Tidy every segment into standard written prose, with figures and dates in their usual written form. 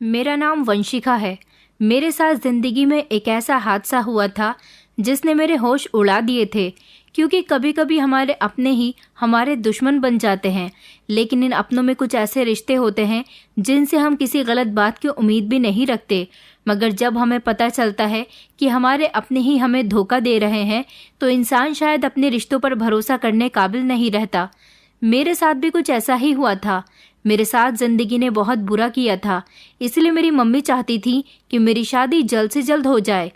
मेरा नाम वंशिका है। मेरे साथ ज़िंदगी में एक ऐसा हादसा हुआ था जिसने मेरे होश उड़ा दिए थे। क्योंकि कभी कभी हमारे अपने ही हमारे दुश्मन बन जाते हैं, लेकिन इन अपनों में कुछ ऐसे रिश्ते होते हैं जिनसे हम किसी गलत बात की उम्मीद भी नहीं रखते। मगर जब हमें पता चलता है कि हमारे अपने ही हमें धोखा दे रहे हैं, तो इंसान शायद अपने रिश्तों पर भरोसा करने काबिल नहीं रहता। मेरे साथ भी कुछ ऐसा ही हुआ था। मेरे साथ जिंदगी ने बहुत बुरा किया था, इसलिए मेरी मम्मी चाहती थी कि मेरी शादी जल्द से जल्द हो जाए।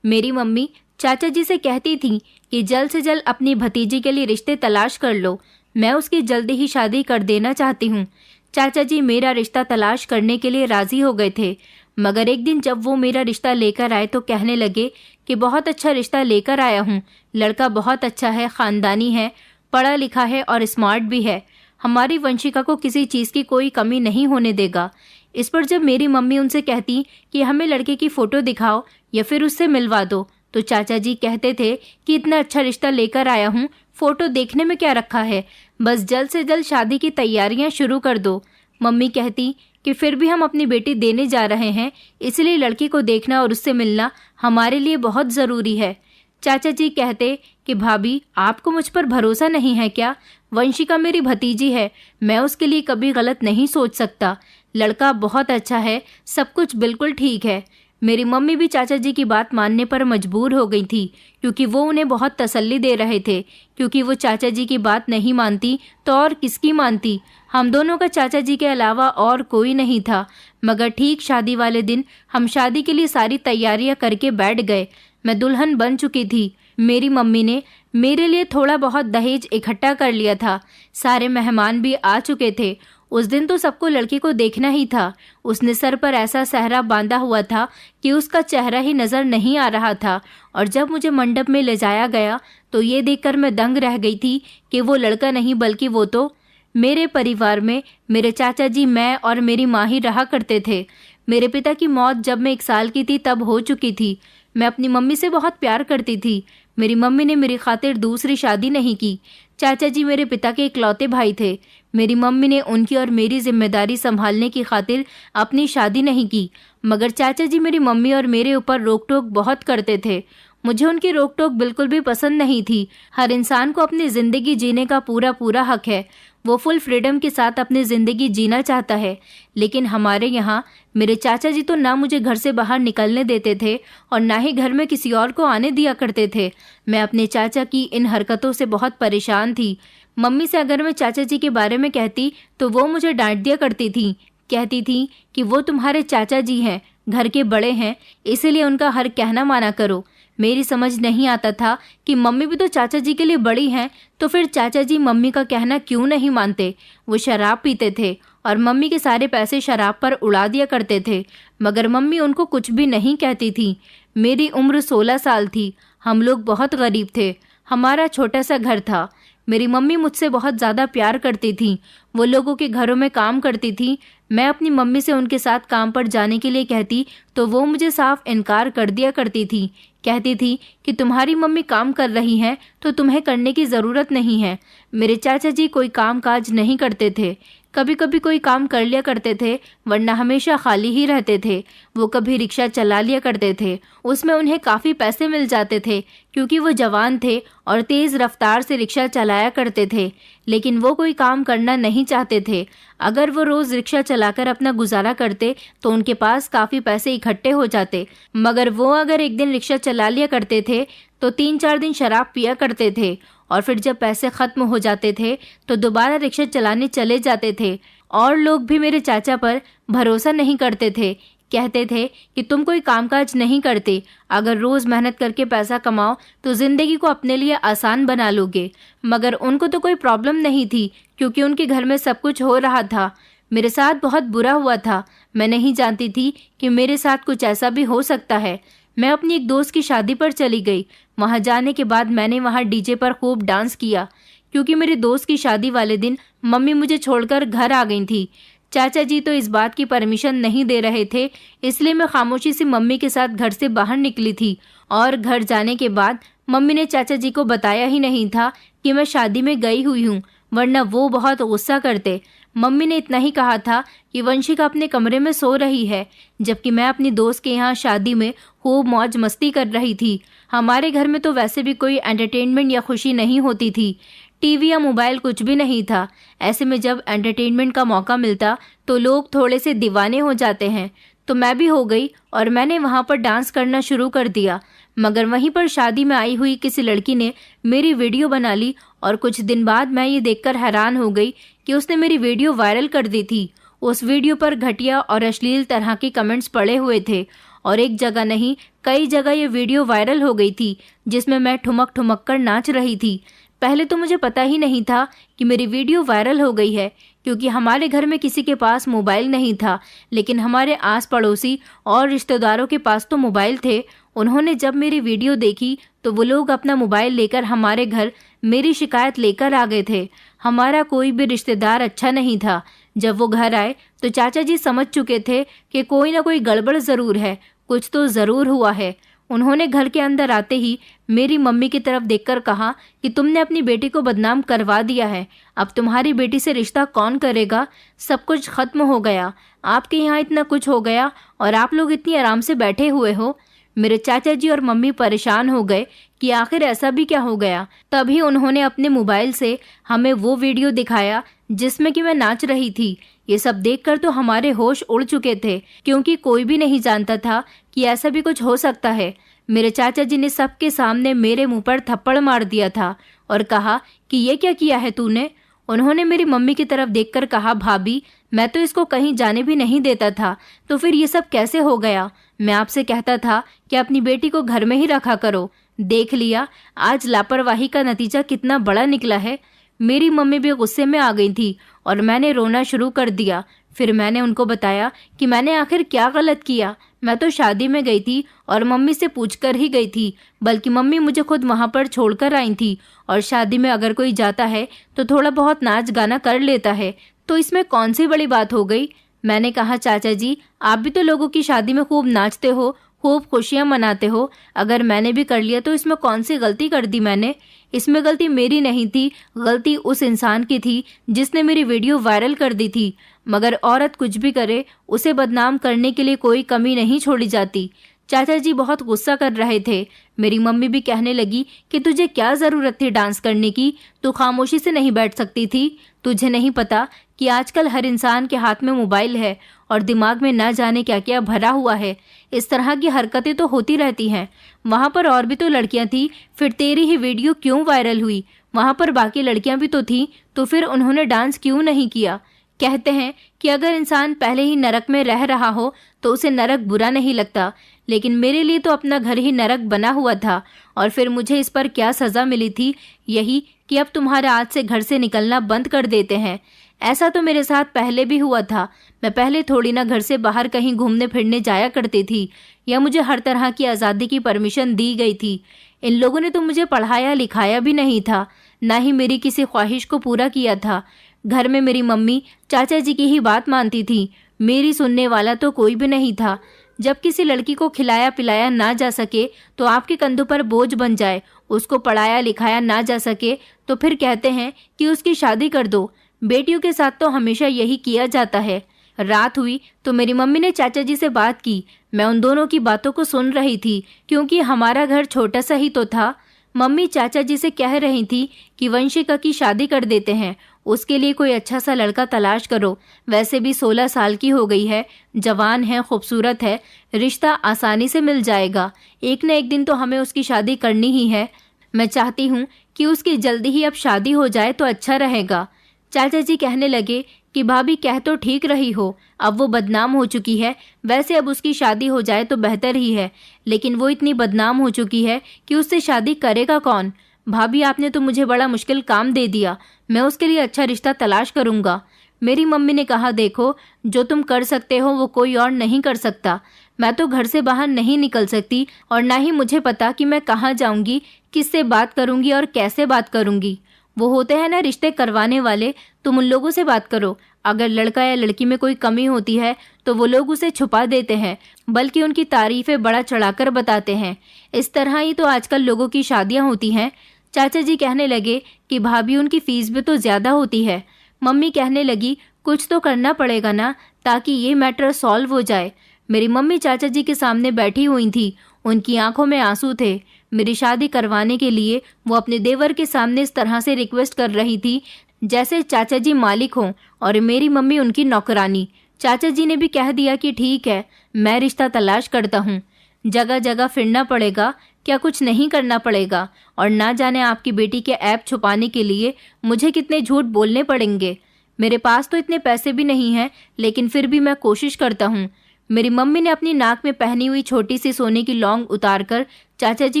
मेरी मम्मी चाचा जी से कहती थी कि जल्द से जल्द अपनी भतीजी के लिए रिश्ते तलाश कर लो, मैं उसकी जल्दी ही शादी कर देना चाहती हूँ। चाचा जी मेरा रिश्ता तलाश करने के लिए राजी हो गए थे, मगर एक दिन जब वो मेरा रिश्ता लेकर आए तो कहने लगे कि बहुत अच्छा रिश्ता लेकर आया हूँ, लड़का बहुत अच्छा है, खानदानी है, पढ़ा लिखा है और स्मार्ट भी है, हमारी वंशिका को किसी चीज़ की कोई कमी नहीं होने देगा। इस पर जब मेरी मम्मी उनसे कहती कि हमें लड़के की फ़ोटो दिखाओ या फिर उससे मिलवा दो, तो चाचा जी कहते थे कि इतना अच्छा रिश्ता लेकर आया हूँ, फ़ोटो देखने में क्या रखा है, बस जल्द से जल्द शादी की तैयारियाँ शुरू कर दो। मम्मी कहती कि फिर भी हम अपनी बेटी देने जा रहे हैं, इसलिए लड़की को देखना और उससे मिलना हमारे लिए बहुत ज़रूरी है। चाचा जी कहते कि भाभी, आपको मुझ पर भरोसा नहीं है क्या? वंशिका मेरी भतीजी है, मैं उसके लिए कभी गलत नहीं सोच सकता। लड़का बहुत अच्छा है, सब कुछ बिल्कुल ठीक है। मेरी मम्मी भी चाचा जी की बात मानने पर मजबूर हो गई थी, क्योंकि वो उन्हें बहुत तसल्ली दे रहे थे। क्योंकि वो चाचा जी की बात नहीं मानती तो और किसकी मानती। हम दोनों का चाचा जी के अलावा और कोई नहीं था। मगर ठीक शादी वाले दिन हम शादी के लिए सारी तैयारियां करके बैठ गए। मैं दुल्हन बन चुकी थी। मेरी मम्मी ने मेरे लिए थोड़ा बहुत दहेज इकट्ठा कर लिया था। सारे मेहमान भी आ चुके थे। उस दिन तो सबको लड़की को देखना ही था। उसने सर पर ऐसा सहरा बांधा हुआ था कि उसका चेहरा ही नजर नहीं आ रहा था। और जब मुझे मंडप में ले जाया गया तो ये देखकर मैं दंग रह गई थी कि वो लड़का नहीं बल्कि वो तो मेरे परिवार में मेरे चाचा जी, मैं और मेरी माँ ही रहा करते थे। मेरे पिता की मौत जब मैं 1 साल की थी तब हो चुकी थी। मैं अपनी मम्मी से बहुत प्यार करती थी। मेरी मम्मी ने मेरी खातिर दूसरी शादी नहीं की। चाचा जी मेरे पिता के इकलौते भाई थे। मेरी मम्मी ने उनकी और मेरी जिम्मेदारी संभालने की खातिर अपनी शादी नहीं की। मगर चाचा जी मेरी मम्मी और मेरे ऊपर रोक टोक बहुत करते थे। मुझे उनकी रोक टोक बिल्कुल भी पसंद नहीं थी। हर इंसान को अपनी ज़िंदगी जीने का पूरा पूरा हक है। वो फुल फ्रीडम के साथ अपनी ज़िंदगी जीना चाहता है। लेकिन हमारे यहाँ मेरे चाचा जी तो ना मुझे घर से बाहर निकलने देते थे और ना ही घर में किसी और को आने दिया करते थे। मैं अपने चाचा की इन हरकतों से बहुत परेशान थी। मम्मी से अगर मैं चाचा जी के बारे में कहती तो वो मुझे डांट दिया करती थी। कहती थी कि वो तुम्हारे चाचा जी हैं, घर के बड़े हैं, इसीलिए उनका हर कहना माना करो। मेरी समझ नहीं आता था कि मम्मी भी तो चाचा जी के लिए बड़ी हैं, तो फिर चाचा जी मम्मी का कहना क्यों नहीं मानते। वो शराब पीते थे और मम्मी के सारे पैसे शराब पर उड़ा दिया करते थे, मगर मम्मी उनको कुछ भी नहीं कहती थी। मेरी उम्र 16 साल थी। हम लोग बहुत गरीब थे। हमारा छोटा सा घर था। मेरी मम्मी मुझसे बहुत ज़्यादा प्यार करती थी। वो लोगों के घरों में काम करती थी। मैं अपनी मम्मी से उनके साथ काम पर जाने के लिए कहती तो वो मुझे साफ इनकार कर दिया करती थी। कहती थी कि तुम्हारी मम्मी काम कर रही हैं तो तुम्हें करने की ज़रूरत नहीं है। मेरे चाचा जी कोई काम काज नहीं करते थे। कभी कभी कोई काम कर लिया करते थे, वरना हमेशा खाली ही रहते थे। वो कभी रिक्शा चला लिया करते थे। उसमें उन्हें काफ़ी पैसे मिल जाते थे क्योंकि वो जवान थे और तेज़ रफ्तार से रिक्शा चलाया करते थे। लेकिन वो कोई काम करना नहीं चाहते थे। अगर वो रोज़ रिक्शा चलाकर अपना गुजारा करते तो उनके पास काफ़ी पैसे इकट्ठे हो जाते। मगर वो अगर एक दिन रिक्शा चला लिया करते थे तो 3-4 दिन शराब पिया करते थे और फिर जब पैसे ख़त्म हो जाते थे तो दोबारा रिक्शा चलाने चले जाते थे। और लोग भी मेरे चाचा पर भरोसा नहीं करते थे। कहते थे कि तुम कोई कामकाज नहीं करते, अगर रोज़ मेहनत करके पैसा कमाओ तो ज़िंदगी को अपने लिए आसान बना लोगे। मगर उनको तो कोई प्रॉब्लम नहीं थी क्योंकि उनके घर में सब कुछ हो रहा था। मेरे साथ बहुत बुरा हुआ था। मैं नहीं जानती थी कि मेरे साथ कुछ ऐसा भी हो सकता है। मैं अपनी एक दोस्त की शादी पर चली गई। वहाँ जाने के बाद मैंने वहाँ डीजे पर खूब डांस किया। क्योंकि मेरे दोस्त की शादी वाले दिन मम्मी मुझे छोड़कर घर आ गई थी। चाचा जी तो इस बात की परमिशन नहीं दे रहे थे, इसलिए मैं खामोशी से मम्मी के साथ घर से बाहर निकली थी। और घर जाने के बाद मम्मी ने चाचा जी को बताया ही नहीं था कि मैं शादी में गई हुई हूँ, वरना वो बहुत गुस्सा करते। मम्मी ने इतना ही कहा था कि वंशिका अपने कमरे में सो रही है, जबकि मैं अपनी दोस्त के यहाँ शादी में खूब मौज मस्ती कर रही थी। हमारे घर में तो वैसे भी कोई एंटरटेनमेंट या खुशी नहीं होती थी। टीवी या मोबाइल कुछ भी नहीं था। ऐसे में जब एंटरटेनमेंट का मौका मिलता तो लोग थोड़े से दीवाने हो जाते हैं। तो मैं भी हो गई और मैंने वहाँ पर डांस करना शुरू कर दिया। मगर वहीं पर शादी में आई हुई किसी लड़की ने मेरी वीडियो बना ली और कुछ दिन बाद मैं ये देखकर हैरान हो गई कि उसने मेरी वीडियो वायरल कर दी थी। उस वीडियो पर घटिया और अश्लील तरह के कमेंट्स पड़े हुए थे और एक जगह नहीं कई जगह ये वीडियो वायरल हो गई थी, जिसमें मैं ठुमक ठुमक कर नाच रही थी। पहले तो मुझे पता ही नहीं था कि मेरी वीडियो वायरल हो गई है, क्योंकि हमारे घर में किसी के पास मोबाइल नहीं था। लेकिन हमारे आस पड़ोसी और रिश्तेदारों के पास तो मोबाइल थे। उन्होंने जब मेरी वीडियो देखी तो वो लोग अपना मोबाइल लेकर हमारे घर मेरी शिकायत लेकर आ गए थे। हमारा कोई भी रिश्तेदार अच्छा नहीं था। जब वो घर आए तो चाचा जी समझ चुके थे कि कोई ना कोई गड़बड़ ज़रूर है, कुछ तो ज़रूर हुआ है। उन्होंने घर के अंदर आते ही मेरी मम्मी की तरफ देखकर कहा कि तुमने अपनी बेटी को बदनाम करवा दिया है। अब तुम्हारी बेटी से रिश्ता कौन करेगा? सब कुछ खत्म हो गया। आपके यहाँ इतना कुछ हो गया और आप लोग इतनी आराम से बैठे हुए हो। मेरे चाचा जी और मम्मी परेशान हो गए कि आखिर ऐसा भी क्या हो गया। तभी उन्होंने अपने मोबाइल से हमें वो वीडियो दिखाया जिसमें कि मैं नाच रही थी। ये सब देखकर तो हमारे होश उड़ चुके थे, क्योंकि कोई भी नहीं जानता था कि ऐसा भी कुछ हो सकता है। मेरे चाचा जी ने सबके सामने मेरे मुंह पर थप्पड़ मार दिया था और कहा कि ये क्या किया है तूने। उन्होंने मेरी मम्मी की तरफ देखकर कहा, भाभी मैं तो इसको कहीं जाने भी नहीं देता था, तो फिर ये सब कैसे हो गया? मैं आपसे कहता था कि अपनी बेटी को घर में ही रखा करो। देख लिया, आज लापरवाही का नतीजा कितना बड़ा निकला है। मेरी मम्मी भी गुस्से में आ गई थी और मैंने रोना शुरू कर दिया। फिर मैंने उनको बताया कि मैंने आखिर क्या गलत किया। मैं तो शादी में गई थी और मम्मी से पूछकर ही गई थी, बल्कि मम्मी मुझे खुद वहाँ पर छोड़कर आई थी। और शादी में अगर कोई जाता है तो थोड़ा बहुत नाच गाना कर लेता है, तो इसमें कौन सी बड़ी बात हो गई। मैंने कहा, चाचा जी आप भी तो लोगों की शादी में खूब नाचते हो, खूब खुशियां मनाते हो। अगर मैंने भी कर लिया तो इसमें कौन सी गलती कर दी मैंने? इसमें गलती मेरी नहीं थी, गलती उस इंसान की थी जिसने मेरी वीडियो वायरल कर दी थी। मगर औरत कुछ भी करे, उसे बदनाम करने के लिए कोई कमी नहीं छोड़ी जाती। चाचा जी बहुत गुस्सा कर रहे थे। मेरी मम्मी भी कहने लगी कि तुझे क्या ज़रूरत थी डांस करने की, तू खामोशी से नहीं बैठ सकती थी? तुझे नहीं पता कि आजकल हर इंसान के हाथ में मोबाइल है और दिमाग में ना जाने क्या क्या भरा हुआ है। इस तरह की हरकतें तो होती रहती हैं। वहाँ पर और भी तो लड़कियाँ थी, फिर तेरी ही वीडियो क्यों वायरल हुई? वहाँ पर बाकी लड़कियाँ भी तो थीं, तो फिर उन्होंने डांस क्यों नहीं किया? कहते हैं कि अगर इंसान पहले ही नरक में रह रहा हो तो उसे नरक बुरा नहीं लगता, लेकिन मेरे लिए तो अपना घर ही नरक बना हुआ था। और फिर मुझे इस पर क्या सज़ा मिली थी? यही कि अब तुम्हारे आज से घर से निकलना बंद कर देते हैं। ऐसा तो मेरे साथ पहले भी हुआ था। मैं पहले थोड़ी ना घर से बाहर कहीं घूमने फिरने जाया करती थी, या मुझे हर तरह की आज़ादी की परमिशन दी गई थी। इन लोगों ने तो मुझे पढ़ाया लिखाया भी नहीं था, ना ही मेरी किसी ख्वाहिश को पूरा किया था। घर में मेरी मम्मी चाचा जी की ही बात मानती थी, मेरी सुनने वाला तो कोई भी नहीं था। जब किसी लड़की को खिलाया पिलाया ना जा सके तो आपके कंधों पर बोझ बन जाए, उसको पढ़ाया लिखाया ना जा सके तो फिर कहते हैं कि उसकी शादी कर दो। बेटियों के साथ तो हमेशा यही किया जाता है। रात हुई तो मेरी मम्मी ने चाचा जी से बात की। मैं उन दोनों की बातों को सुन रही थी, क्योंकि हमारा घर छोटा सा ही तो था। मम्मी चाचा जी से कह रही थी कि वंशिका की शादी कर देते हैं, उसके लिए कोई अच्छा सा लड़का तलाश करो। वैसे भी 16 साल की हो गई है, जवान है, खूबसूरत है, रिश्ता आसानी से मिल जाएगा। एक न एक दिन तो हमें उसकी शादी करनी ही है। मैं चाहती हूँ कि उसकी जल्दी ही अब शादी हो जाए तो अच्छा रहेगा। चाचा जी कहने लगे कि भाभी कह तो ठीक रही हो, अब वो बदनाम हो चुकी है, वैसे अब उसकी शादी हो जाए तो बेहतर ही है, लेकिन वो इतनी बदनाम हो चुकी है कि उससे शादी करेगा कौन? भाभी आपने तो मुझे बड़ा मुश्किल काम दे दिया, मैं उसके लिए अच्छा रिश्ता तलाश करूँगा। मेरी मम्मी ने कहा, देखो जो तुम कर सकते हो वो कोई और नहीं कर सकता। मैं तो घर से बाहर नहीं निकल सकती और ना ही मुझे पता कि मैं कहाँ जाऊँगी, किससे बात करूँगी और कैसे बात करूँगी। वो होते हैं ना रिश्ते करवाने वाले, तुम उन लोगों से बात करो। अगर लड़का या लड़की में कोई कमी होती है तो वो लोग उसे छुपा देते हैं, बल्कि उनकी तारीफें बड़ा चढ़ाकर बताते हैं। इस तरह ही तो आजकल लोगों की शादियां होती हैं। चाचा जी कहने लगे कि भाभी उनकी फीस भी तो ज़्यादा होती है। मम्मी कहने लगी, कुछ तो करना पड़ेगा ना, ताकि ये मैटर सॉल्व हो जाए। मेरी मम्मी चाचा जी के सामने बैठी हुई थी, उनकी आंखों में आंसू थे। मेरी शादी करवाने के लिए वो अपने देवर के सामने इस तरह से रिक्वेस्ट कर रही थी जैसे चाचा जी मालिक हों और मेरी मम्मी उनकी नौकरानी। चाचा जी ने भी कह दिया कि ठीक है, मैं रिश्ता तलाश करता हूँ। जगह जगह फिरना पड़ेगा, क्या कुछ नहीं करना पड़ेगा? और ना जाने आपकी बेटी के ऐप छुपाने के लिए मुझे कितने झूठ बोलने पड़ेंगे। मेरे पास तो इतने पैसे भी नहीं हैं, लेकिन फिर भी मैं कोशिश करता हूँ। मेरी मम्मी ने अपनी नाक में पहनी हुई छोटी सी सोने की लौंग उतारकर चाचा जी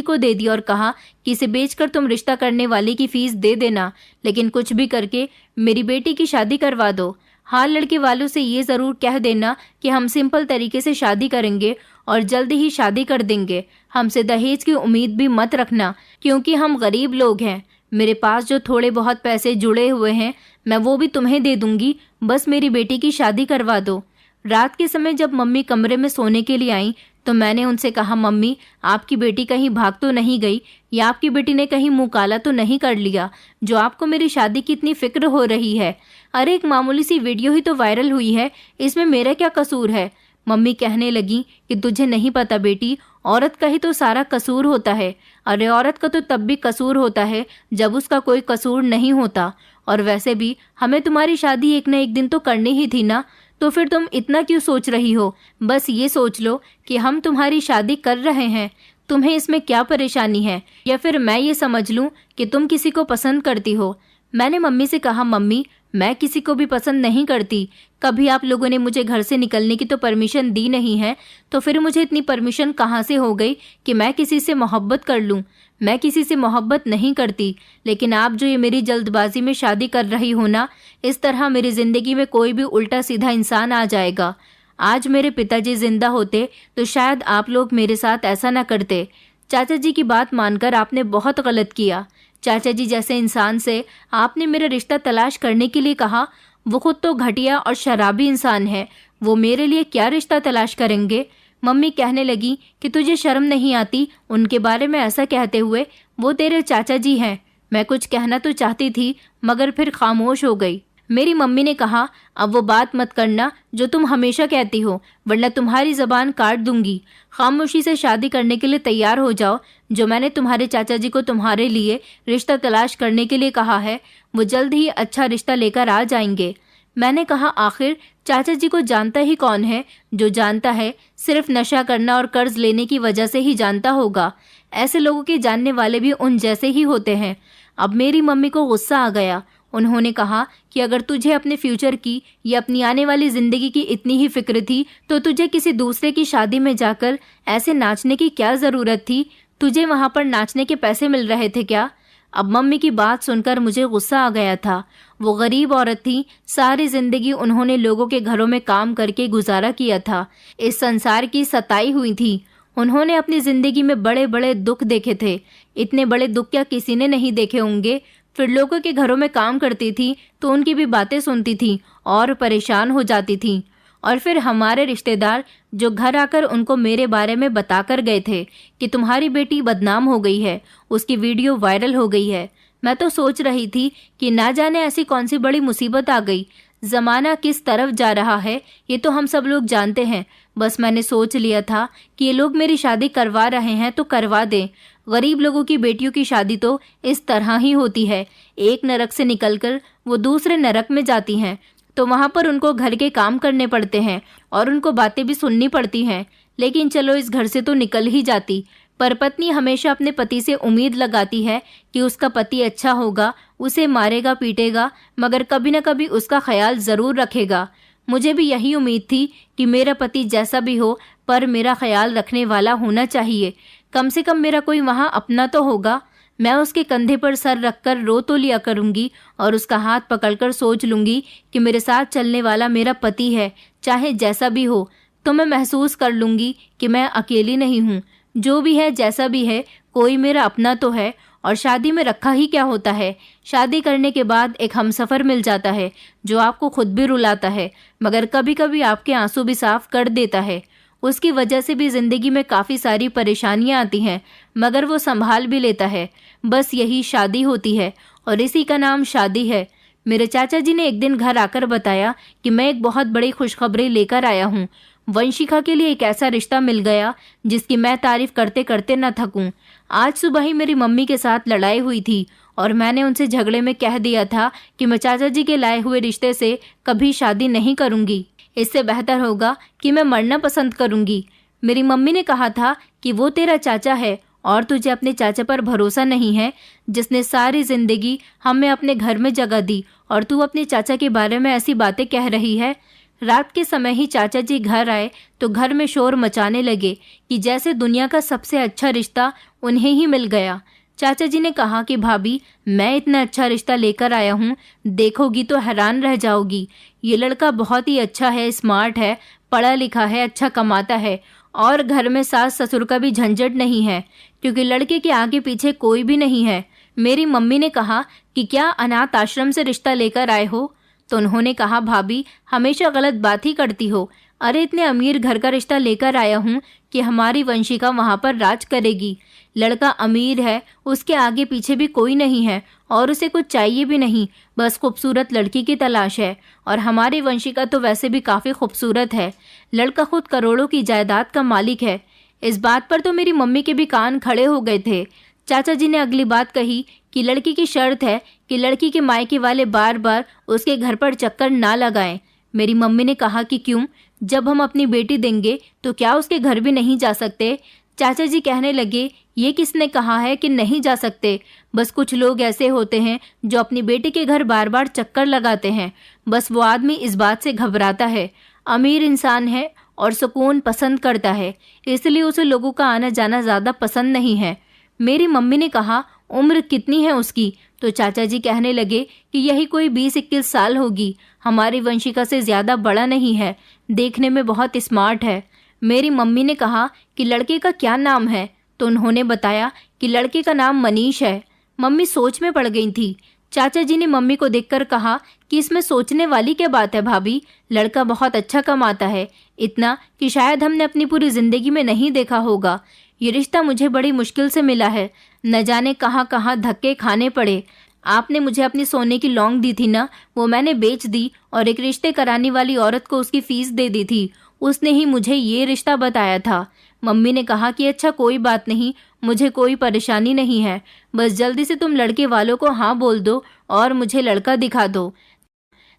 को दे दी और कहा कि इसे बेचकर तुम रिश्ता करने वाले की फीस दे देना, लेकिन कुछ भी करके मेरी बेटी की शादी करवा दो। हाँ, लड़के वालों से ये ज़रूर कह देना कि हम सिंपल तरीके से शादी करेंगे और जल्दी ही शादी कर देंगे। हमसे दहेज की उम्मीद भी मत रखना, क्योंकि हम गरीब लोग हैं। मेरे पास जो थोड़े बहुत पैसे जुड़े हुए हैं मैं वो भी तुम्हें दे दूंगी, बस मेरी बेटी की शादी करवा दो। रात के समय जब मम्मी कमरे में सोने के लिए आई तो मैंने उनसे कहा, मम्मी आपकी बेटी कहीं भाग तो नहीं गई, या आपकी बेटी ने कहीं मुंह काला तो नहीं कर लिया, जो आपको मेरी शादी की इतनी फिक्र हो रही है? अरे एक मामूली सी वीडियो ही तो वायरल हुई है, इसमें मेरा क्या कसूर है? मम्मी कहने लगी कि तुझे नहीं पता बेटी, औरत का ही तो सारा कसूर होता है। अरे औरत का तो तब भी कसूर होता है जब उसका कोई कसूर नहीं होता। और वैसे भी हमें तुम्हारी शादी एक न एक दिन तो करनी ही थी ना, तो फिर तुम इतना क्यों सोच रही हो? बस ये सोच लो कि हम तुम्हारी शादी कर रहे हैं, तुम्हें इसमें क्या परेशानी है? या फिर मैं ये समझ लूं कि तुम किसी को पसंद करती हो? मैंने मम्मी से कहा, मम्मी मैं किसी को भी पसंद नहीं करती। कभी आप लोगों ने मुझे घर से निकलने की तो परमिशन दी नहीं है, तो फिर मुझे इतनी परमिशन कहाँ से हो गई कि मैं किसी से मोहब्बत कर लूँ? मैं किसी से मोहब्बत नहीं करती, लेकिन आप जो ये मेरी जल्दबाजी में शादी कर रही हो ना, इस तरह मेरी ज़िंदगी में कोई भी उल्टा सीधा इंसान आ जाएगा। आज मेरे पिताजी जिंदा होते तो शायद आप लोग मेरे साथ ऐसा ना करते। चाचा जी की बात मानकर आपने बहुत गलत किया। चाचा जी जैसे इंसान से आपने मेरा रिश्ता तलाश करने के लिए कहा। वो खुद तो घटिया और शराबी इंसान है, वो मेरे लिए क्या रिश्ता तलाश करेंगे? मम्मी कहने लगी कि तुझे शर्म नहीं आती उनके बारे में ऐसा कहते हुए? वो तेरे चाचा जी हैं। मैं कुछ कहना तो चाहती थी मगर फिर खामोश हो गई। मेरी मम्मी ने कहा, अब वो बात मत करना जो तुम हमेशा कहती हो, वरना तुम्हारी ज़बान काट दूंगी। खामोशी से शादी करने के लिए तैयार हो जाओ। जो मैंने तुम्हारे चाचा जी को तुम्हारे लिए रिश्ता तलाश करने के लिए कहा है, वो जल्द ही अच्छा रिश्ता लेकर आ जाएंगे। मैंने कहा, आखिर चाचा जी को जानता ही कौन है? जो जानता है सिर्फ नशा करना और कर्ज लेने की वजह से ही जानता होगा। ऐसे लोगों के जानने वाले भी उन जैसे ही होते हैं। अब मेरी मम्मी को गुस्सा आ गया। उन्होंने कहा कि अगर तुझे अपने फ्यूचर की या अपनी आने वाली ज़िंदगी की इतनी ही फिक्र थी तो तुझे किसी दूसरे की शादी में जाकर ऐसे नाचने की क्या ज़रूरत थी? तुझे वहाँ पर नाचने के पैसे मिल रहे थे क्या? अब मम्मी की बात सुनकर मुझे गुस्सा आ गया था। वो गरीब औरत थी, सारी ज़िंदगी उन्होंने लोगों के घरों में काम करके गुजारा किया था, इस संसार की सताई हुई थी। उन्होंने अपनी ज़िंदगी में बड़े बड़े दुख देखे थे। इतने बड़े दुख क्या किसी ने नहीं देखे होंगे? फिर लोगों के घरों में काम करती थी तो उनकी भी बातें सुनती थी और परेशान हो जाती थी। और फिर हमारे रिश्तेदार जो घर आकर उनको मेरे बारे में बताकर गए थे कि तुम्हारी बेटी बदनाम हो गई है, उसकी वीडियो वायरल हो गई है। मैं तो सोच रही थी कि ना जाने ऐसी कौन सी बड़ी मुसीबत आ गई। ज़माना किस तरफ जा रहा है ये तो हम सब लोग जानते हैं। बस मैंने सोच लिया था कि ये लोग मेरी शादी करवा रहे हैं तो करवा दें। गरीब लोगों की बेटियों की शादी तो इस तरह ही होती है। एक नरक से निकलकर वो दूसरे नरक में जाती हैं, तो वहाँ पर उनको घर के काम करने पड़ते हैं और उनको बातें भी सुननी पड़ती हैं। लेकिन चलो इस घर से तो निकल ही जाती। पर पत्नी हमेशा अपने पति से उम्मीद लगाती है कि उसका पति अच्छा होगा, उसे मारेगा पीटेगा, मगर कभी न कभी उसका ख्याल ज़रूर रखेगा। मुझे भी यही उम्मीद थी कि मेरा पति जैसा भी हो पर मेरा ख्याल रखने वाला होना चाहिए। कम से कम मेरा कोई वहाँ अपना तो होगा। मैं उसके कंधे पर सर रखकर रो तो लिया करूँगी और उसका हाथ पकड़कर सोच लूँगी कि मेरे साथ चलने वाला मेरा पति है, चाहे जैसा भी हो। तो मैं महसूस कर लूँगी कि मैं अकेली नहीं हूँ। जो भी है जैसा भी है, कोई मेरा अपना तो है। और शादी में रखा ही क्या होता है? शादी करने के बाद एक हमसफ़र मिल जाता है जो आपको खुद भी रुलाता है, मगर कभी कभी आपके आंसू भी साफ कर देता है। उसकी वजह से भी ज़िंदगी में काफ़ी सारी परेशानियां आती हैं, मगर वो संभाल भी लेता है। बस यही शादी होती है और इसी का नाम शादी है। मेरे चाचा जी ने एक दिन घर आकर बताया कि मैं एक बहुत बड़ी खुशखबरी लेकर आया हूँ। वंशिका के लिए एक ऐसा रिश्ता मिल गया जिसकी मैं तारीफ करते करते न थकूं। आज सुबह ही मेरी मम्मी के साथ लड़ाई हुई थी और मैंने उनसे झगड़े में कह दिया था कि मैं चाचा जी के लाए हुए रिश्ते से कभी शादी नहीं करूंगी। इससे बेहतर होगा कि मैं मरना पसंद करूंगी। मेरी मम्मी ने कहा था कि वो तेरा चाचा है और तुझे अपने चाचा पर भरोसा नहीं है, जिसने सारी जिंदगी हमें अपने घर में जगह दी, और तू अपने चाचा के बारे में ऐसी बातें कह रही है। रात के समय ही चाचा जी घर आए तो घर में शोर मचाने लगे कि जैसे दुनिया का सबसे अच्छा रिश्ता उन्हें ही मिल गया। चाचा जी ने कहा कि भाभी, मैं इतना अच्छा रिश्ता लेकर आया हूँ, देखोगी तो हैरान रह जाओगी। ये लड़का बहुत ही अच्छा है, स्मार्ट है, पढ़ा लिखा है, अच्छा कमाता है और घर में सास ससुर का भी झंझट नहीं है, क्योंकि लड़के के आगे पीछे कोई भी नहीं है। मेरी मम्मी ने कहा कि क्या अनाथ आश्रम से रिश्ता लेकर आए हो? तो उन्होंने कहा, भाभी हमेशा गलत बात ही करती हो। अरे इतने अमीर घर का रिश्ता लेकर आया हूँ कि हमारी वंशिका वहाँ पर राज करेगी। लड़का अमीर है, उसके आगे पीछे भी कोई नहीं है और उसे कुछ चाहिए भी नहीं, बस खूबसूरत लड़की की तलाश है। और हमारी वंशिका तो वैसे भी काफ़ी खूबसूरत है। लड़का खुद करोड़ों की जायदाद का मालिक है। इस बात पर तो मेरी मम्मी के भी कान खड़े हो गए थे। चाचा जी ने अगली बात कही कि लड़की की शर्त है कि लड़की के मायके वाले बार बार उसके घर पर चक्कर ना लगाएं। मेरी मम्मी ने कहा कि क्यों, जब हम अपनी बेटी देंगे तो क्या उसके घर भी नहीं जा सकते? चाचा जी कहने लगे, ये किसने कहा है कि नहीं जा सकते? बस कुछ लोग ऐसे होते हैं जो अपनी बेटी के घर बार बार चक्कर लगाते हैं। बस वो आदमी इस बात से घबराता है। अमीर इंसान है और सुकून पसंद करता है, इसलिए उसे लोगों का आना जाना ज़्यादा पसंद नहीं है। मेरी मम्मी ने कहा, उम्र कितनी है उसकी? तो चाचा जी कहने लगे कि यही कोई 20-21 साल होगी। हमारी वंशिका से ज़्यादा बड़ा नहीं है, देखने में बहुत स्मार्ट है। मेरी मम्मी ने कहा कि लड़के का क्या नाम है? तो उन्होंने बताया कि लड़के का नाम मनीष है। मम्मी सोच में पड़ गई थी। चाचा जी ने मम्मी को देखकर कहा कि इसमें सोचने वाली क्या बात है भाभी, लड़का बहुत अच्छा कमाता है, इतना कि शायद हमने अपनी पूरी जिंदगी में नहीं देखा होगा। ये रिश्ता मुझे बड़ी मुश्किल से मिला है, न जाने कहाँ कहाँ धक्के खाने पड़े। आपने मुझे अपनी सोने की लौंग दी थी ना, वो मैंने बेच दी और एक रिश्ते कराने वाली औरत को उसकी फीस दे दी थी। उसने ही मुझे ये रिश्ता बताया था। मम्मी ने कहा कि अच्छा कोई बात नहीं, मुझे कोई परेशानी नहीं है, बस जल्दी से तुम लड़के वालों को हाँ बोल दो और मुझे लड़का दिखा दो।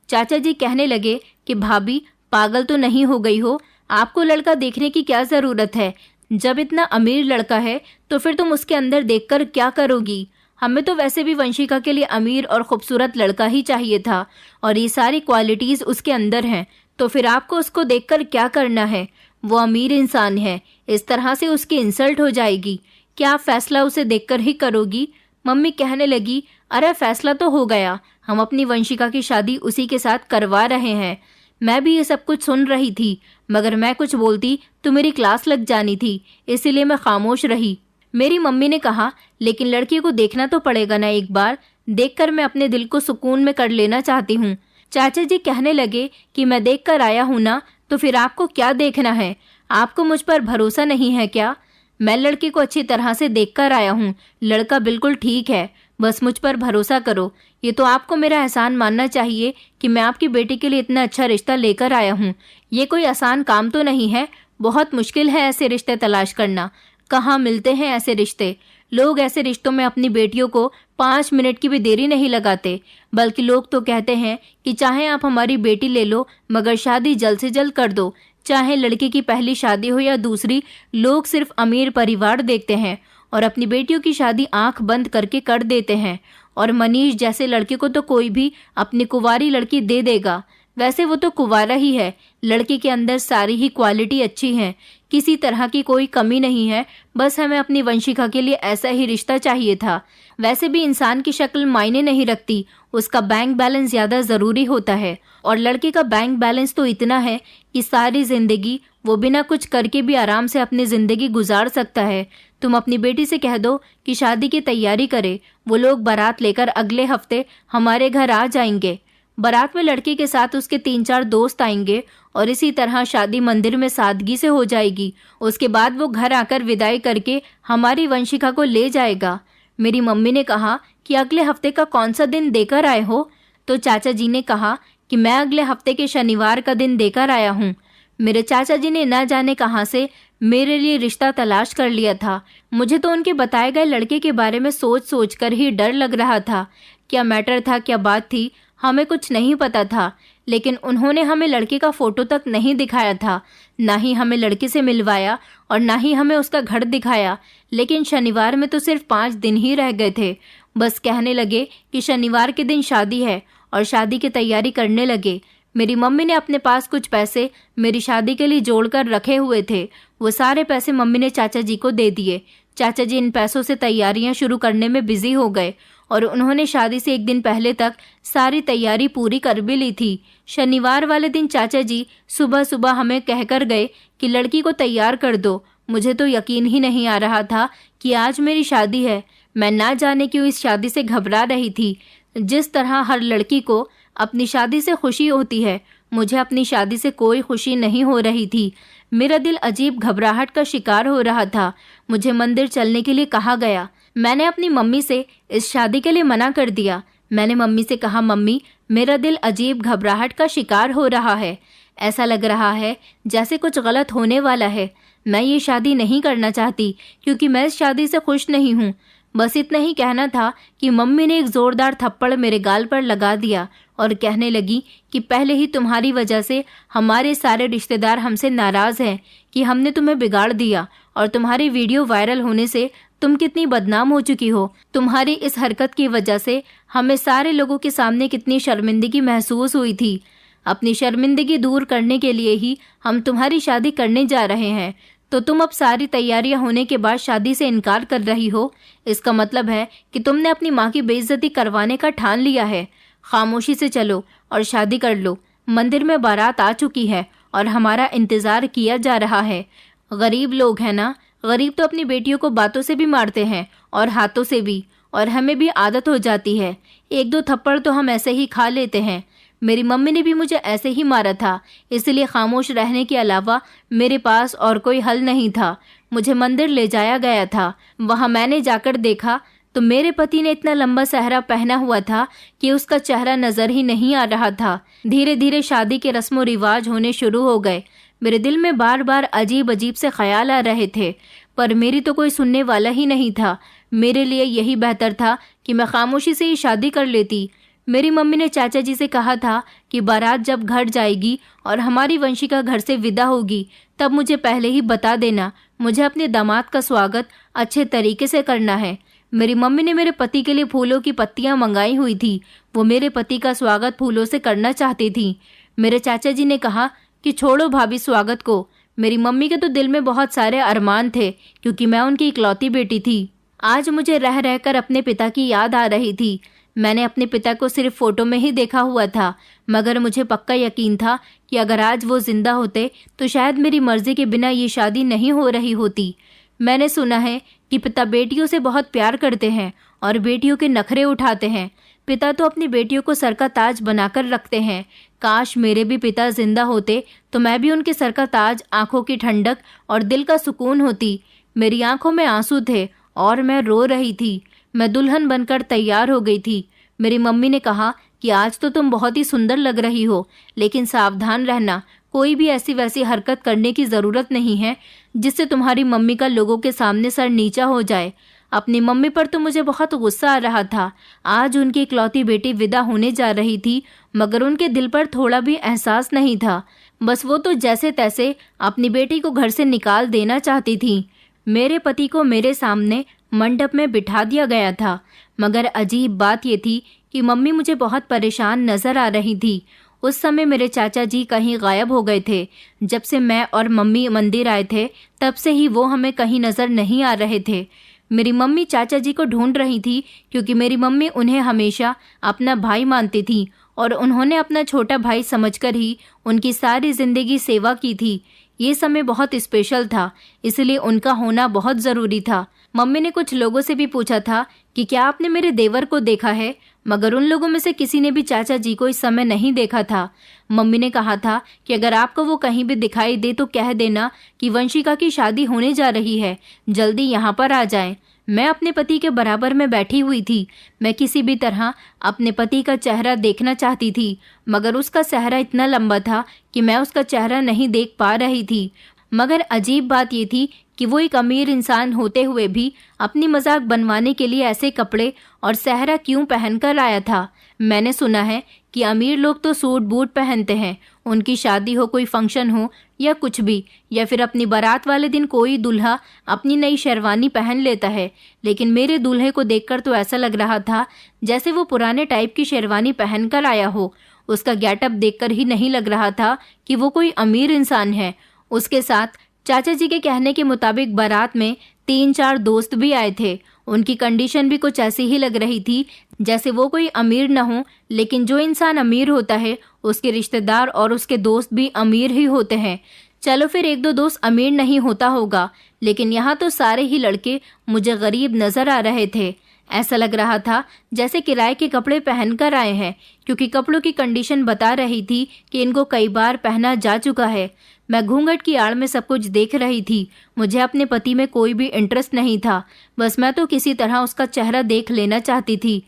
चाचा जी कहने लगे कि भाभी पागल तो नहीं हो गई हो, आपको लड़का देखने की क्या ज़रूरत है? जब इतना अमीर लड़का है तो फिर तुम उसके अंदर देखकर क्या करोगी? हमें तो वैसे भी वंशिका के लिए अमीर और खूबसूरत लड़का ही चाहिए था और ये सारी क्वालिटीज़ उसके अंदर हैं, तो फिर आपको उसको देखकर क्या करना है? वो अमीर इंसान है, इस तरह से उसकी इंसल्ट हो जाएगी। क्या आप फैसला उसे देखकर ही करोगी? मम्मी कहने लगी, अरे फैसला तो हो गया, हम अपनी वंशिका की शादी उसी के साथ करवा रहे हैं। मैं भी ये सब कुछ सुन रही थी, मगर मैं कुछ बोलती तो मेरी क्लास लग जानी थी, इसीलिए मैं खामोश रही। मेरी मम्मी ने कहा, लेकिन लड़की को देखना तो पड़ेगा ना एक बार, देखकर मैं अपने दिल को सुकून में कर लेना चाहती हूँ। चाचा जी कहने लगे कि मैं देख कर आया हूँ ना, तो फिर आपको क्या देखना है? आपको मुझ पर भरोसा नहीं है क्या? मैं लड़की को अच्छी तरह से देख कर आया हूँ, लड़का बिल्कुल ठीक है, बस मुझ पर भरोसा करो। ये तो आपको मेरा एहसान मानना चाहिए कि मैं आपकी बेटी के लिए इतना अच्छा रिश्ता लेकर आया हूँ। ये कोई आसान काम तो नहीं है, बहुत मुश्किल है ऐसे रिश्ते तलाश करना। कहाँ मिलते हैं ऐसे रिश्ते? लोग ऐसे रिश्तों में अपनी बेटियों को 5 मिनट की भी देरी नहीं लगाते, बल्कि लोग तो कहते हैं कि चाहे आप हमारी बेटी ले लो, मगर शादी जल्द से जल्द कर दो। चाहे लड़के की पहली शादी हो या दूसरी, लोग सिर्फ अमीर परिवार देखते हैं और अपनी बेटियों की शादी आंख बंद करके कर देते हैं। और मनीष जैसे लड़के को तो कोई भी अपनी कुंवारी लड़की दे देगा। वैसे वो तो कुंवारा ही है, लड़के के अंदर सारी ही क्वालिटी अच्छी है, किसी तरह की कोई कमी नहीं है, बस हमें अपनी वंशिका के लिए ऐसा ही रिश्ता चाहिए था। वैसे भी इंसान की शक्ल मायने नहीं रखती, उसका बैंक बैलेंस ज़्यादा ज़रूरी होता है। और लड़के का बैंक बैलेंस तो इतना है कि सारी ज़िंदगी वो बिना कुछ करके भी आराम से अपनी ज़िंदगी गुजार सकता है। तुम अपनी बेटी से कह दो कि शादी की तैयारी करे, वो लोग बारात लेकर अगले हफ्ते हमारे घर आ जाएंगे। बारात में लड़के के साथ उसके 3-4 दोस्त आएंगे और इसी तरह शादी मंदिर में सादगी से हो जाएगी। उसके बाद वो घर आकर विदाई करके हमारी वंशिका को ले जाएगा। मेरी मम्मी ने कहा कि अगले हफ्ते का कौन सा दिन देकर आए हो? तो चाचा जी ने कहा कि मैं अगले हफ्ते के शनिवार का दिन देकर आया हूँ। मेरे चाचा जी ने न जाने कहाँ से मेरे लिए रिश्ता तलाश कर लिया था। मुझे तो उनके बताए गए लड़के के बारे में सोच सोच कर ही डर लग रहा था। क्या मैटर था, क्या बात थी, हमें कुछ नहीं पता था। लेकिन उन्होंने हमें लड़के का फोटो तक नहीं दिखाया था, ना ही हमें लड़के से मिलवाया और ना ही हमें उसका घर दिखाया। लेकिन शनिवार में तो सिर्फ 5 दिन ही रह गए थे। बस कहने लगे कि शनिवार के दिन शादी है और शादी की तैयारी करने लगे। मेरी मम्मी ने अपने पास कुछ पैसे मेरी शादी के लिए जोड़कर रखे हुए थे। वो सारे पैसे मम्मी ने चाचा जी को दे दिए। चाचा जी इन पैसों से तैयारियां शुरू करने में बिजी हो गए और उन्होंने शादी से 1 दिन पहले तक सारी तैयारी पूरी कर भी ली थी। शनिवार वाले दिन चाचा जी सुबह सुबह हमें कहकर गए कि लड़की को तैयार कर दो। मुझे तो यकीन ही नहीं आ रहा था कि आज मेरी शादी है। मैं ना जाने क्यों इस शादी से घबरा रही थी। जिस तरह हर लड़की को अपनी शादी से खुशी होती है, मुझे अपनी शादी से कोई खुशी नहीं हो रही थी। मेरा दिल अजीब घबराहट का शिकार हो रहा था। मुझे मंदिर चलने के लिए कहा गया। मैंने अपनी मम्मी से इस शादी के लिए मना कर दिया। मैंने मम्मी से कहा, मम्मी, मेरा दिल अजीब घबराहट का शिकार हो रहा है। ऐसा लग रहा है जैसे कुछ गलत होने वाला है। मैं ये शादी नहीं करना चाहती क्योंकि मैं इस शादी से खुश नहीं हूँ। बस इतना ही कहना था कि मम्मी ने एक जोरदार थप्पड़ मेरे गाल पर लगा दिया और कहने लगी कि पहले ही तुम्हारी वजह से हमारे सारे रिश्तेदार हमसे नाराज़ हैं कि हमने तुम्हें बिगाड़ दिया और तुम्हारी वीडियो वायरल होने से तुम कितनी बदनाम हो चुकी हो। तुम्हारी इस हरकत की वजह से हमें सारे लोगों के सामने कितनी शर्मिंदगी महसूस हुई थी। अपनी शर्मिंदगी दूर करने के लिए ही हम तुम्हारी शादी करने जा रहे हैं। तो तुम अब सारी तैयारियां होने के बाद शादी से इनकार कर रही हो। इसका मतलब है कि तुमने अपनी माँ की बेइज्जती करवाने का ठान लिया है। खामोशी से चलो और शादी कर लो। मंदिर में बारात आ चुकी है और हमारा इंतज़ार किया जा रहा है। गरीब लोग हैं ना, गरीब तो अपनी बेटियों को बातों से भी मारते हैं और हाथों से भी, और हमें भी आदत हो जाती है। 1-2 थप्पड़ तो हम ऐसे ही खा लेते हैं। मेरी मम्मी ने भी मुझे ऐसे ही मारा था, इसलिए खामोश रहने के अलावा मेरे पास और कोई हल नहीं था। मुझे मंदिर ले जाया गया था। वहाँ मैंने जाकर देखा तो मेरे पति ने इतना लंबा सहरा पहना हुआ था कि उसका चेहरा नजर ही नहीं आ रहा था। धीरे धीरे शादी के रस्मों रिवाज होने शुरू हो गए। मेरे दिल में बार बार अजीब अजीब से ख्याल आ रहे थे, पर मेरी तो कोई सुनने वाला ही नहीं था। मेरे लिए यही बेहतर था कि मैं खामोशी से ही शादी कर लेती। मेरी मम्मी ने चाचा जी से कहा था कि बारात जब घर जाएगी और हमारी वंशिका घर से विदा होगी तब मुझे पहले ही बता देना। मुझे अपने दामाद का स्वागत अच्छे तरीके से करना है। मेरी मम्मी ने मेरे पति के लिए फूलों की पत्तियां मंगाई हुई थी। वो मेरे पति का स्वागत फूलों से करना चाहती थी। मेरे चाचा जी ने कहा कि छोड़ो भाभी स्वागत को। मेरी मम्मी के तो दिल में बहुत सारे अरमान थे क्योंकि मैं उनकी इकलौती बेटी थी। आज मुझे रह रहकर अपने पिता की याद आ रही थी। मैंने अपने पिता को सिर्फ फोटो में ही देखा हुआ था, मगर मुझे पक्का यकीन था कि अगर आज वो जिंदा होते तो शायद मेरी मर्जी के बिना ये शादी नहीं हो रही होती। मैंने सुना है कि पिता बेटियों से बहुत प्यार करते हैं और बेटियों के नखरे उठाते हैं। पिता तो अपनी बेटियों को सर का ताज बनाकर रखते हैं। काश मेरे भी पिता जिंदा होते तो मैं भी उनके सर का ताज, आंखों की ठंडक और दिल का सुकून होती। मेरी आंखों में आंसू थे और मैं रो रही थी। मैं दुल्हन बनकर तैयार हो गई थी। मेरी मम्मी ने कहा कि आज तो तुम बहुत ही सुंदर लग रही हो, लेकिन सावधान रहना, कोई भी ऐसी वैसी हरकत करने की ज़रूरत नहीं है जिससे तुम्हारी मम्मी का लोगों के सामने सर नीचा हो जाए। अपनी मम्मी पर तो मुझे बहुत गुस्सा आ रहा था। आज उनकी इकलौती बेटी विदा होने जा रही थी, मगर उनके दिल पर थोड़ा भी एहसास नहीं था। बस वो तो जैसे तैसे अपनी बेटी को घर से निकाल देना चाहती थी। मेरे पति को मेरे सामने मंडप में बिठा दिया गया था, मगर अजीब बात ये थी कि मम्मी मुझे बहुत परेशान नजर आ रही थी। उस समय मेरे चाचा जी कहीं गायब हो गए थे। जब से मैं और मम्मी मंदिर आए थे तब से ही वो हमें कहीं नजर नहीं आ रहे थे। मेरी मम्मी चाचा जी को ढूंढ रही थी क्योंकि मेरी मम्मी उन्हें हमेशा अपना भाई मानती थी और उन्होंने अपना छोटा भाई समझकर ही उनकी सारी जिंदगी सेवा की थी। ये समय बहुत स्पेशल था, इसलिए उनका होना बहुत ज़रूरी था। मम्मी ने कुछ लोगों से भी पूछा था कि क्या आपने मेरे देवर को देखा है, मगर उन लोगों में से किसी ने भी चाचा जी को इस समय नहीं देखा था। मम्मी ने कहा था कि अगर आपको वो कहीं भी दिखाई दे तो कह देना कि वंशिका की शादी होने जा रही है, जल्दी यहाँ पर आ जाएं। मैं अपने पति के बराबर में बैठी हुई थी। मैं किसी भी तरह अपने पति का चेहरा देखना चाहती थी, मगर उसका चेहरा इतना लंबा था कि मैं उसका चेहरा नहीं देख पा रही थी। मगर अजीब बात ये थी कि वो एक अमीर इंसान होते हुए भी अपनी मजाक बनवाने के लिए ऐसे कपड़े और सेहरा क्यों पहनकर आया था। मैंने सुना है कि अमीर लोग तो सूट बूट पहनते हैं, उनकी शादी हो, कोई फंक्शन हो या कुछ भी, या फिर अपनी बारात वाले दिन कोई दूल्हा अपनी नई शेरवानी पहन लेता है। लेकिन मेरे दूल्हे को देखकर तो ऐसा लग रहा था जैसे वो पुराने टाइप की शेरवानी पहनकर आया हो। उसका गेटअप देखकर ही नहीं लग रहा था कि वो कोई अमीर इंसान है। उसके साथ चाचा जी के कहने के मुताबिक बारात में 3-4 दोस्त भी आए थे। उनकी कंडीशन भी कुछ ऐसी ही लग रही थी जैसे वो कोई अमीर न हो, लेकिन जो इंसान अमीर होता है उसके रिश्तेदार और उसके दोस्त भी अमीर ही होते हैं। चलो फिर 1-2 दोस्त अमीर नहीं होता होगा, लेकिन यहाँ तो सारे ही लड़के मुझे गरीब नजर आ रहे थे। ऐसा लग रहा था जैसे किराए के कपड़े पहनकर आए हैं, क्योंकि कपड़ों की कंडीशन बता रही थी कि इनको कई बार पहना जा चुका है। मैं घूंघट की आड़ में सब कुछ देख रही थी। मुझे अपने पति में कोई भी इंटरेस्ट नहीं था, बस मैं तो किसी तरह उसका चेहरा देख लेना चाहती थी।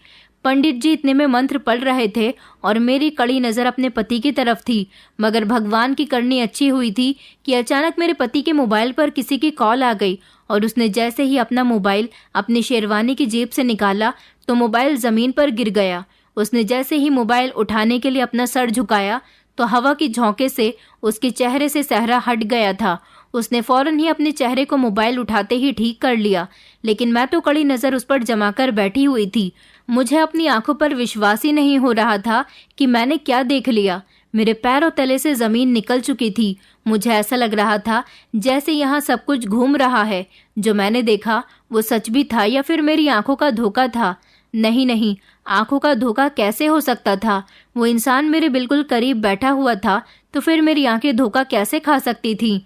पंडित जी इतने में मंत्र पढ़ रहे थे और मेरी कड़ी नज़र अपने पति की तरफ थी, मगर भगवान की करनी अच्छी हुई थी कि अचानक मेरे पति के मोबाइल पर किसी की कॉल आ गई और उसने जैसे ही अपना मोबाइल अपनी शेरवानी की जेब से निकाला तो मोबाइल ज़मीन पर गिर गया। उसने जैसे ही मोबाइल उठाने के लिए अपना सर झुकाया तो हवा की झोंके से उसके चेहरे से सेहरा हट गया था। उसने फौरन ही अपने चेहरे को मोबाइल उठाते ही ठीक कर लिया, लेकिन मैं तो कड़ी नज़र उस पर जमाकर बैठी हुई थी। मुझे अपनी आंखों पर विश्वास ही नहीं हो रहा था कि मैंने क्या देख लिया। मेरे पैरों तले से ज़मीन निकल चुकी थी। मुझे ऐसा लग रहा था जैसे यहाँ सब कुछ घूम रहा है। जो मैंने देखा वो सच भी था या फिर मेरी आंखों का धोखा था? नहीं नहीं, आंखों का धोखा कैसे हो सकता था? वो इंसान मेरे बिल्कुल करीब बैठा हुआ था, तो फिर मेरी आंखें धोखा कैसे खा सकती थीं?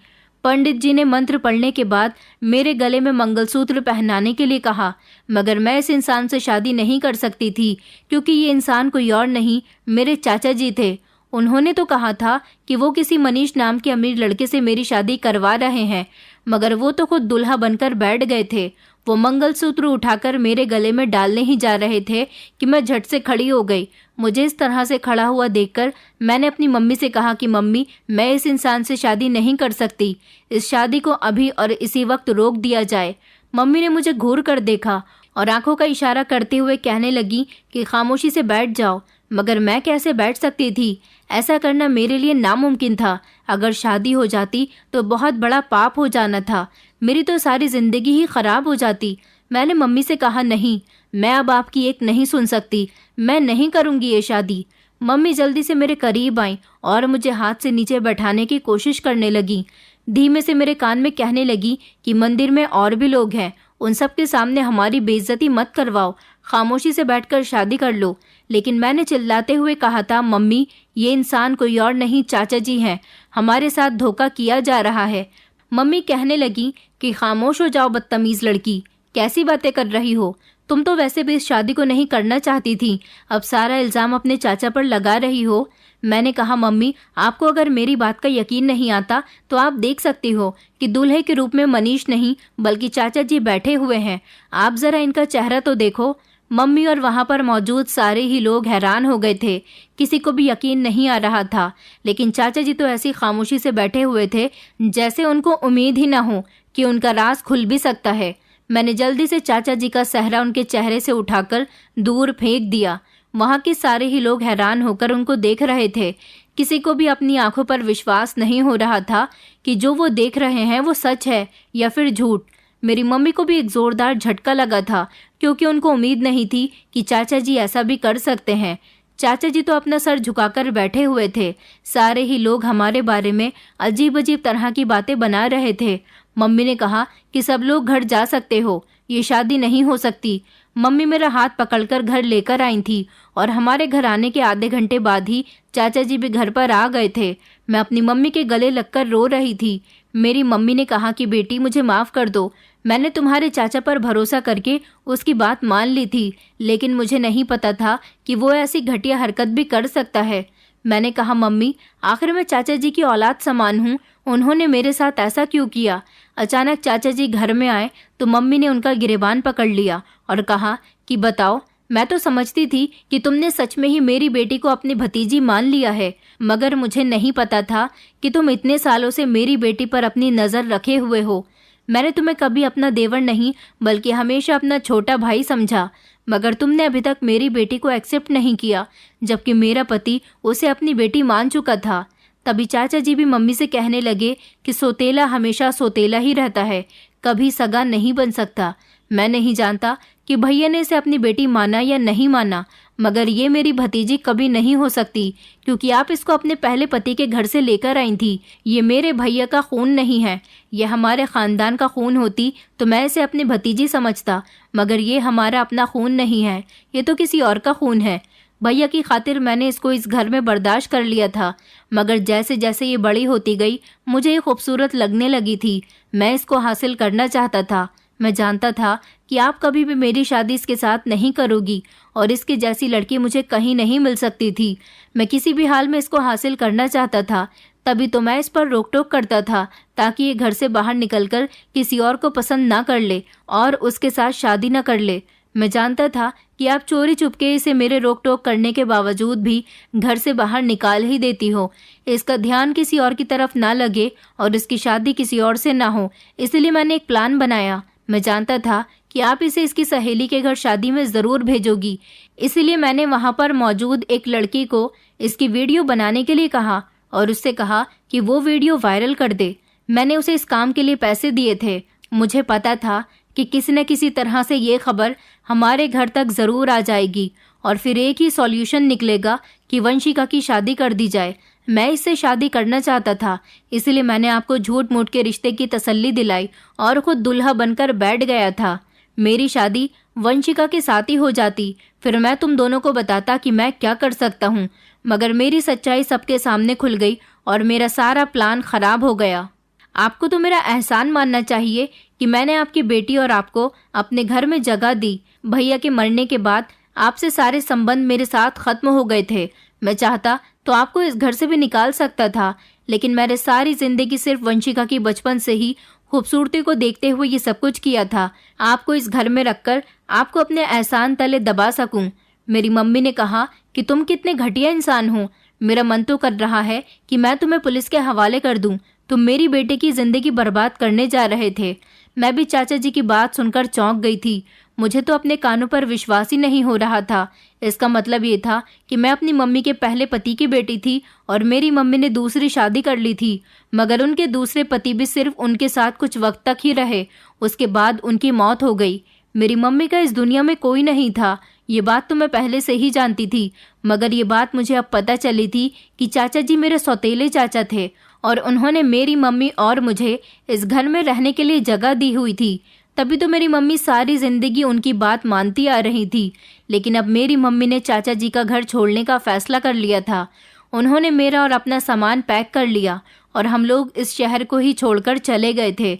पंडित जी ने मंत्र पढ़ने के बाद मेरे गले में मंगलसूत्र पहनाने के लिए कहा, मगर मैं इस इंसान से शादी नहीं कर सकती थी, क्योंकि ये इंसान कोई और नहीं, मेरे चाचा जी थे। उन्होंने तो कहा था कि वो किसी मनीष नाम के अमीर लड़के से मेरी शादी करवा रहे हैं, मगर वो तो खुद दुल्हा बनकर बैठ गए थे। वो मंगलसूत्र उठाकर मेरे गले में डालने ही जा रहे थे कि मैं झट से खड़ी हो गई। मुझे इस तरह से खड़ा हुआ देखकर मैंने अपनी मम्मी से कहा कि मम्मी, मैं इस इंसान से शादी नहीं कर सकती। इस शादी को अभी और इसी वक्त रोक दिया जाए। मम्मी ने मुझे घूर कर देखा और आंखों का इशारा करते हुए कहने लगी कि खामोशी से बैठ जाओ। मगर मैं कैसे बैठ सकती थी? ऐसा करना मेरे लिए नामुमकिन था। अगर शादी हो जाती तो बहुत बड़ा पाप हो जाना था। मेरी तो सारी जिंदगी ही खराब हो जाती। मैंने मम्मी से कहा, नहीं, मैं अब आपकी एक नहीं सुन सकती, मैं नहीं करूंगी ये शादी। मम्मी जल्दी से मेरे करीब आई और मुझे हाथ से नीचे बैठाने की कोशिश करने लगी। धीमे से मेरे कान में कहने लगी कि मंदिर में और भी लोग हैं, उन सब के सामने हमारी बेइज्जती मत करवाओ, खामोशी से बैठकर शादी कर लो। लेकिन मैंने चिल्लाते हुए कहा था, मम्मी, ये इंसान कोई और नहीं, चाचा जी हैं, हमारे साथ धोखा किया जा रहा है। मम्मी कहने लगी कि खामोश हो जाओ बदतमीज लड़की, कैसी बातें कर रही हो? तुम तो वैसे भी इस शादी को नहीं करना चाहती थी, अब सारा इल्ज़ाम अपने चाचा पर लगा रही हो। मैंने कहा, मम्मी, आपको अगर मेरी बात का यकीन नहीं आता तो आप देख सकती हो कि दूल्हे के रूप में मनीष नहीं बल्कि चाचा जी बैठे हुए हैं। आप ज़रा इनका चेहरा तो देखो। मम्मी और वहाँ पर मौजूद सारे ही लोग हैरान हो गए थे। किसी को भी यकीन नहीं आ रहा था, लेकिन चाचा जी तो ऐसी खामोशी से बैठे हुए थे जैसे उनको उम्मीद ही ना हो कि उनका राज खुल भी सकता है। मैंने जल्दी से चाचा जी का सेहरा उनके चेहरे से उठाकर दूर फेंक दिया। वहाँ के सारे ही लोग हैरान होकर उनको देख रहे थे। किसी को भी अपनी आंखों पर विश्वास नहीं हो रहा था कि जो वो देख रहे हैं वो सच है या फिर झूठ। मेरी मम्मी को भी एक जोरदार झटका लगा था, क्योंकि उनको उम्मीद नहीं थी कि चाचा जी ऐसा भी कर सकते हैं। चाचा जी तो अपना सर झुकाकर बैठे हुए थे। सारे ही लोग हमारे बारे में अजीब अजीब तरह की बातें बना रहे थे। मम्मी ने कहा कि सब लोग घर जा सकते हो, ये शादी नहीं हो सकती। मम्मी मेरा हाथ पकड़कर घर लेकर आई थी और हमारे घर आने के आधे घंटे बाद ही चाचा जी भी घर पर आ गए थे। मैं अपनी मम्मी के गले लगकर रो रही थी। मेरी मम्मी ने कहा कि बेटी, मुझे माफ़ कर दो, मैंने तुम्हारे चाचा पर भरोसा करके उसकी बात मान ली थी, लेकिन मुझे नहीं पता था कि वो ऐसी घटिया हरकत भी कर सकता है। मैंने कहा, मम्मी आखिर मैं चाचा जी की औलाद समान हूँ, उन्होंने मेरे साथ ऐसा क्यों किया। अचानक चाचा जी घर में आए तो मम्मी ने उनका गिरेबान पकड़ लिया और कहा कि बताओ, मैं तो समझती थी कि तुमने सच में ही मेरी बेटी को अपनी भतीजी मान लिया है, मगर मुझे नहीं पता था कि तुम इतने सालों से मेरी बेटी पर अपनी नज़र रखे हुए हो। मैंने तुम्हें कभी अपना देवर नहीं बल्कि हमेशा अपना छोटा भाई समझा, मगर तुमने अभी तक मेरी बेटी को एक्सेप्ट नहीं किया, जबकि मेरा पति उसे अपनी बेटी मान चुका था। तभी चाचा जी भी मम्मी से कहने लगे कि सोतेला हमेशा सोतेला ही रहता है, कभी सगा नहीं बन सकता। मैं नहीं जानता कि भैया ने इसे अपनी बेटी माना या नहीं माना, मगर ये मेरी भतीजी कभी नहीं हो सकती, क्योंकि आप इसको अपने पहले पति के घर से लेकर आई थी। ये मेरे भैया का खून नहीं है, यह हमारे ख़ानदान का खून होती तो मैं इसे अपनी भतीजी समझता, मगर ये हमारा अपना खून नहीं है, ये तो किसी और का खून है। भैया की खातिर मैंने इसको इस घर में बर्दाश्त कर लिया था, मगर जैसे जैसे ये बड़ी होती गई मुझे ये खूबसूरत लगने लगी थी। मैं इसको हासिल करना चाहता था। मैं जानता था कि आप कभी भी मेरी शादी इसके साथ नहीं करोगी और इसके जैसी लड़की मुझे कहीं नहीं मिल सकती थी। मैं किसी भी हाल में इसको हासिल करना चाहता था, तभी तो मैं इस पर रोक टोक करता था ताकि ये घर से बाहर निकलकर किसी और को पसंद ना कर ले और उसके साथ शादी ना कर ले। मैं जानता था कि आप चोरी चुपके इसे मेरे रोक टोक करने के बावजूद भी घर से बाहर निकाल ही देती हो। इसका ध्यान किसी और की तरफ ना लगे और इसकी शादी किसी और से ना हो, इसलिए मैंने एक प्लान बनाया। मैं जानता था कि आप इसे इसकी सहेली के घर शादी में ज़रूर भेजोगी, इसलिए मैंने वहाँ पर मौजूद एक लड़की को इसकी वीडियो बनाने के लिए कहा और उससे कहा कि वो वीडियो वायरल कर दे। मैंने उसे इस काम के लिए पैसे दिए थे। मुझे पता था कि किसी न किसी तरह से ये खबर हमारे घर तक ज़रूर आ जाएगी और फिर एक ही सॉल्यूशन निकलेगा कि वंशिका की शादी कर दी जाए। मैं इससे शादी करना चाहता था, इसलिए मैंने आपको झूठ मूठ के रिश्ते की तसल्ली दिलाई और खुद दुल्हा बनकर बैठ गया था। मेरी शादी वंशिका के साथ ही हो जाती, फिर मैं तुम दोनों को बताता कि मैं क्या कर सकता हूँ, मगर मेरी सच्चाई सबके सामने खुल गई और मेरा सारा प्लान खराब हो गया। आपको तो मेरा एहसान मानना चाहिए कि मैंने आपकी बेटी और आपको अपने घर में जगह दी। भैया के मरने के बाद आपसे सारे संबंध मेरे साथ खत्म हो गए थे। मैं चाहता तो आपको इस घर से भी निकाल सकता था, लेकिन मैंने सारी जिंदगी सिर्फ वंशिका की बचपन से ही खूबसूरती को देखते हुए ये सब कुछ किया था, आपको इस घर में रखकर आपको अपने एहसान तले दबा सकूं। मेरी मम्मी ने कहा कि तुम कितने घटिया इंसान हो। मेरा मन तो कर रहा है कि मैं तुम्हें पुलिस के हवाले कर दूं। तुम मेरी बेटे की जिंदगी बर्बाद करने जा रहे थे। मैं भी चाचा जी की बात सुनकर चौंक गई थी। मुझे तो अपने कानों पर विश्वास ही नहीं हो रहा था। इसका मतलब ये था कि मैं अपनी मम्मी के पहले पति की बेटी थी और मेरी मम्मी ने दूसरी शादी कर ली थी, मगर उनके दूसरे पति भी सिर्फ उनके साथ कुछ वक्त तक ही रहे, उसके बाद उनकी मौत हो गई। मेरी मम्मी का इस दुनिया में कोई नहीं था। ये बात तो मैं पहले से ही जानती थी, मगर ये बात मुझे अब पता चली थी कि चाचा जी मेरे सौतेले चाचा थे और उन्होंने मेरी मम्मी और मुझे इस घर में रहने के लिए जगह दी हुई थी। तभी तो मेरी मम्मी सारी जिंदगी उनकी बात मानती आ रही थी, लेकिन अब मेरी मम्मी ने चाचा जी का घर छोड़ने का फैसला कर लिया था। उन्होंने मेरा और अपना सामान पैक कर लिया और हम लोग इस शहर को ही छोड़कर चले गए थे।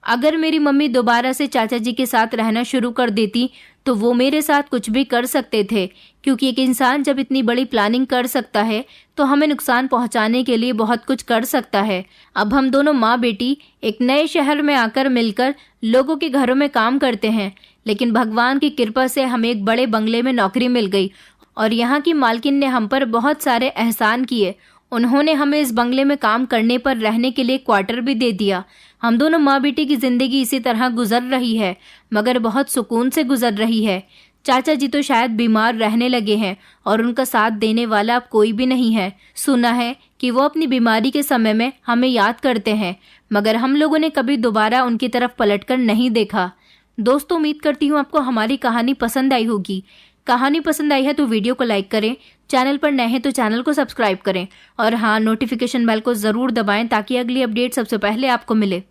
अगर मेरी मम्मी दोबारा से चाचा जी के साथ रहना शुरू कर देती तो वो मेरे साथ कुछ भी कर सकते थे, क्योंकि एक इंसान जब इतनी बड़ी प्लानिंग कर सकता है तो हमें नुकसान पहुंचाने के लिए बहुत कुछ कर सकता है। अब हम दोनों माँ बेटी एक नए शहर में आकर मिलकर लोगों के घरों में काम करते हैं, लेकिन भगवान की कृपा से हमें एक बड़े बंगले में नौकरी मिल गई और यहाँ की मालकिन ने हम पर बहुत सारे एहसान किए। उन्होंने हमें इस बंगले में काम करने पर रहने के लिए क्वार्टर भी दे दिया। हम दोनों माँ बेटी की जिंदगी इसी तरह गुजर रही है, मगर बहुत सुकून से गुजर रही है। चाचा जी तो शायद बीमार रहने लगे हैं और उनका साथ देने वाला अब कोई भी नहीं है। सुना है कि वो अपनी बीमारी के समय में हमें याद करते हैं, मगर हम लोगों ने कभी दोबारा उनकी तरफ पलटकर नहीं देखा। दोस्तों, उम्मीद करती हूँ आपको हमारी कहानी पसंद आई होगी। कहानी पसंद आई है तो वीडियो को लाइक करें, चैनल पर नए हैं तो चैनल को सब्सक्राइब करें और हाँ, नोटिफिकेशन बेल को ज़रूर दबाएं ताकि अगली अपडेट सबसे पहले आपको मिले।